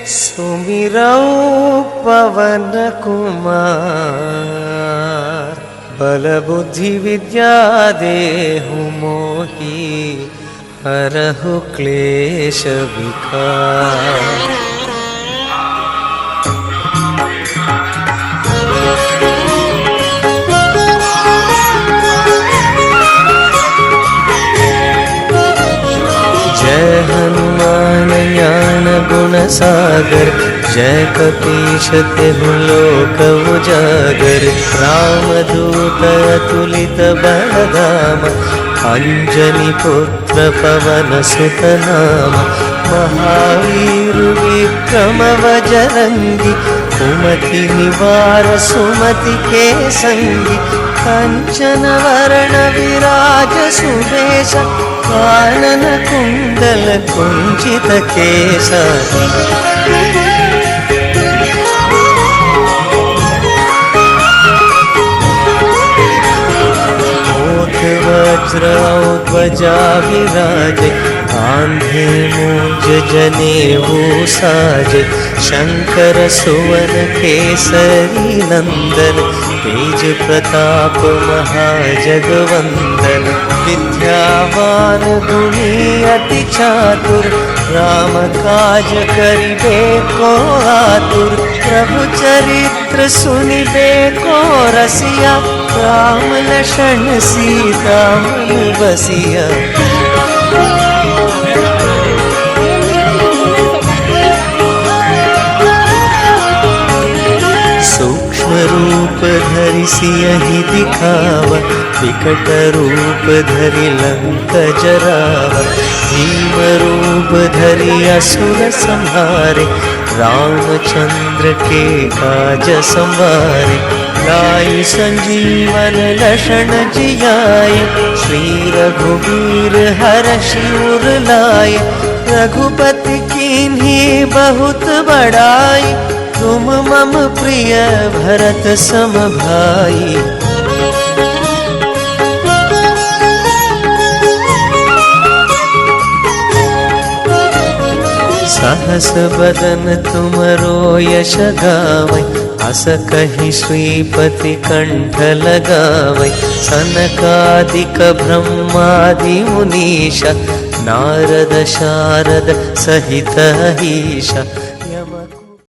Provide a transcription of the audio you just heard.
सुमिरौ पवन कुमार, बल बुद्धि विद्या देहु मोहि, हरहु क्लेश विकार। जय हनुमान ज्ञान गुण सागर, जय कपीश तिहु लोक उजागर। रामदूत अतुलित बलधाम, अंजनी पुत्र पवन सुत नाम। महावीर विक्रम बजरंगी, कुमति निवार सुमति के संगी। कंचन वरण विराज सुबेश, कानन कुंडल कुंचित केश। वज्र ध्वजा विराजे, कांधे मूंज जनेऊ साजे। शंकर सुवन केसरी नंदन, तेज प्रताप महाजगवंदन। विद्यावान गुणी अति चातुर, राम काज करिबे को आतुर। प्रभु चरित्र सुनिबे को रसिया, राम लक्ष्मण सीता मन बसिया। सूक्ष्म रूप धरि सियहि दिखावा, विकट रूप धरि लंक जरावा। भीम रूप धरि असुर संहारे, रामचंद्र के काज संवारे। लाई संजीवन लक्षण जियाए, श्री रघुवीर हर्षि उर लाए। रघुपति कीन्ही बहुत बड़ाई, तुम मम प्रिय भरत सम भाई। सहस बदन तुमरो यश गावै, अस कहि श्रीपति कंठ लगावै। सनकादिक ब्रह्मादि मुनीश, नारद शारद सहित ईश।